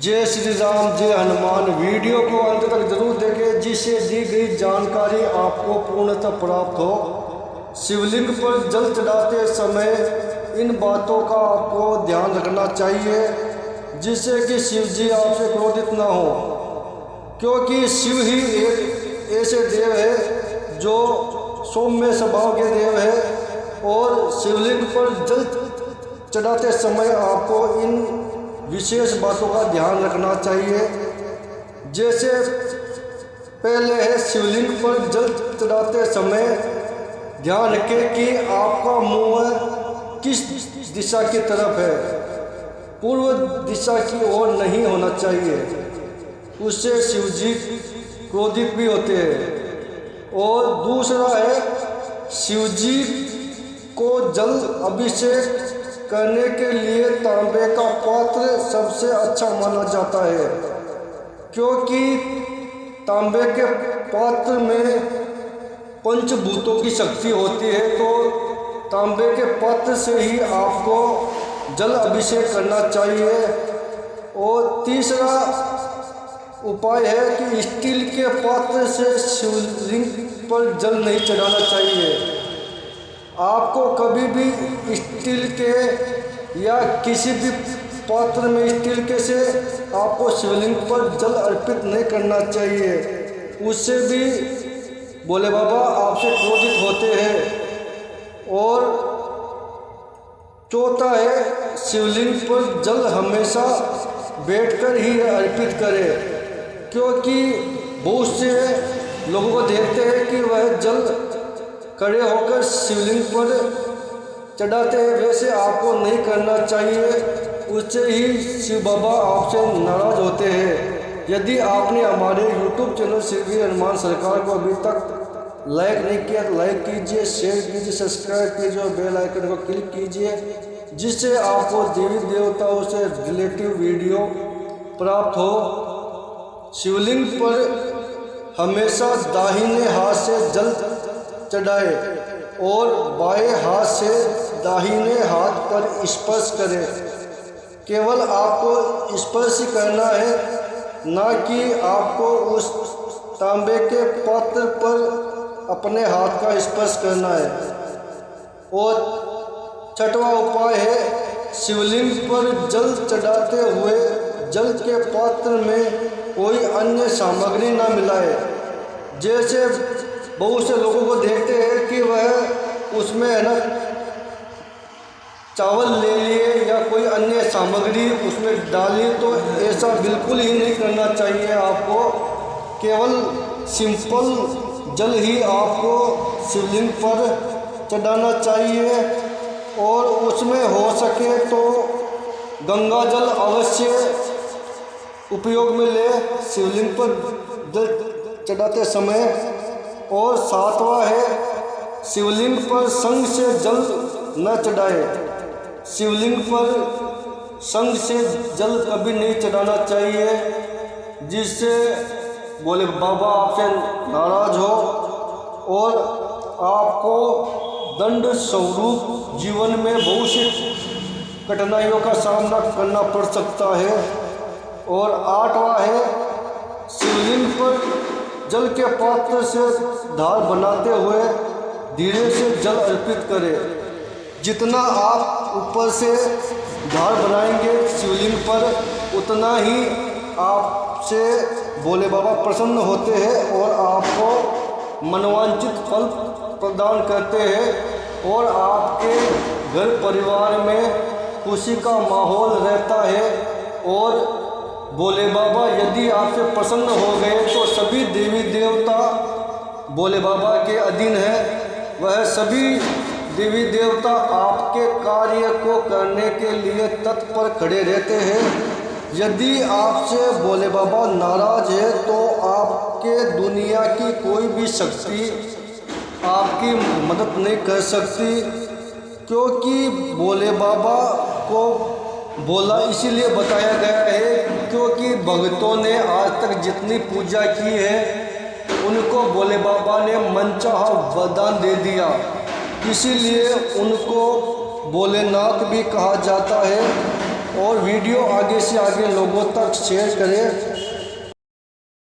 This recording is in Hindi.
जय श्री राम, जय हनुमान। वीडियो को अंत तक जरूर देखें जिससे दी गई जानकारी आपको पूर्णतः प्राप्त हो। शिवलिंग पर जल चढ़ाते समय इन बातों का आपको ध्यान रखना चाहिए जिससे कि शिव जी आपसे क्रोधित ना हो, क्योंकि शिव ही एक ऐसे देव है जो सौम्य स्वभाव के देव है। और शिवलिंग पर जल चढ़ाते समय आपको इन विशेष बातों का ध्यान रखना चाहिए। जैसे पहले है, शिवलिंग पर जल चढ़ाते समय ध्यान रखें कि आपका मुंह किस दिशा की तरफ है। पूर्व दिशा की ओर नहीं होना चाहिए, उससे शिव जी क्रोधित भी होते हैं। और दूसरा है, शिव जी को जल अभिषेक करने के लिए तांबे का पात्र सबसे अच्छा माना जाता है, क्योंकि तांबे के पात्र में पंचभूतों की शक्ति होती है। तो तांबे के पात्र से ही आपको जल अभिषेक करना चाहिए। और तीसरा उपाय है कि स्टील के पात्र से शिवलिंग पर जल नहीं चढ़ाना चाहिए। आपको कभी भी स्टील के या किसी भी पात्र में स्टील के से आपको शिवलिंग पर जल अर्पित नहीं करना चाहिए, उससे भी भोले बाबा आपसे क्रोधित होते हैं। और चौथा है, शिवलिंग पर जल हमेशा बैठकर ही अर्पित करें, क्योंकि बहुत से लोगों को देखते हैं कि वह जल खड़े होकर शिवलिंग पर चढ़ाते हैं, वैसे आपको नहीं करना चाहिए, उससे ही शिव बाबा आपसे नाराज होते हैं। यदि आपने हमारे YouTube चैनल श्री हनुमान सरकार को अभी तक लाइक नहीं किया तो लाइक कीजिए, शेयर कीजिए, सब्सक्राइब कीजिए और बेल आइकन को क्लिक कीजिए, जिससे आपको देवी देवताओं से रिलेटिव वीडियो प्राप्त हो। शिवलिंग पर हमेशा दाहिने हाथ से जल चढ़ाए और बाएं हाथ से दाहिने हाथ पर स्पर्श करें। केवल आपको स्पर्श ही करना है, ना कि आपको उस तांबे के पात्र पर अपने हाथ का स्पर्श करना है। और छठवां उपाय है, शिवलिंग पर जल चढ़ाते हुए जल के पात्र में कोई अन्य सामग्री ना मिलाए। जैसे बहुत से लोगों को देखते हैं कि वह उसमें है ना चावल ले लिए या कोई अन्य सामग्री उसमें डाली, तो ऐसा बिल्कुल ही नहीं करना चाहिए। आपको केवल सिंपल जल ही आपको शिवलिंग पर चढ़ाना चाहिए। और उसमें हो सके तो गंगा जल अवश्य उपयोग में ले शिवलिंग पर जल चढ़ाते समय। और सातवां है, शिवलिंग पर संग से जल न चढ़ाए। शिवलिंग पर संग से जल कभी नहीं चढ़ाना चाहिए, जिससे भोले बाबा आपसे नाराज हो और आपको दंड स्वरूप जीवन में बहुत सी कठिनाइयों का सामना करना पड़ सकता है। और आठवां है, शिवलिंग पर जल के पात्र से धार बनाते हुए धीरे से जल अर्पित करें। जितना आप ऊपर से धार बनाएंगे शिवलिंग पर, उतना ही आपसे भोले बाबा प्रसन्न होते हैं और आपको मनोवांछित फल प्रदान करते हैं। और आपके घर परिवार में खुशी का माहौल रहता है। और भोले बाबा यदि आपसे प्रसन्न हो गए तो सभी देवी देवता भोले बाबा के अधीन है। वह सभी देवी देवता आपके कार्य को करने के लिए तत्पर खड़े रहते हैं। यदि आपसे भोले बाबा नाराज है तो आपके दुनिया की कोई भी शक्ति आपकी मदद नहीं कर सकती, क्योंकि भोले बाबा को बोला इसीलिए बताया गया है क्योंकि भक्तों ने आज तक जितनी पूजा की है उनको भोले बाबा ने मनचाहा वरदान दे दिया, इसीलिए उनको भोलेनाथ भी कहा जाता है। और वीडियो आगे से आगे लोगों तक शेयर करें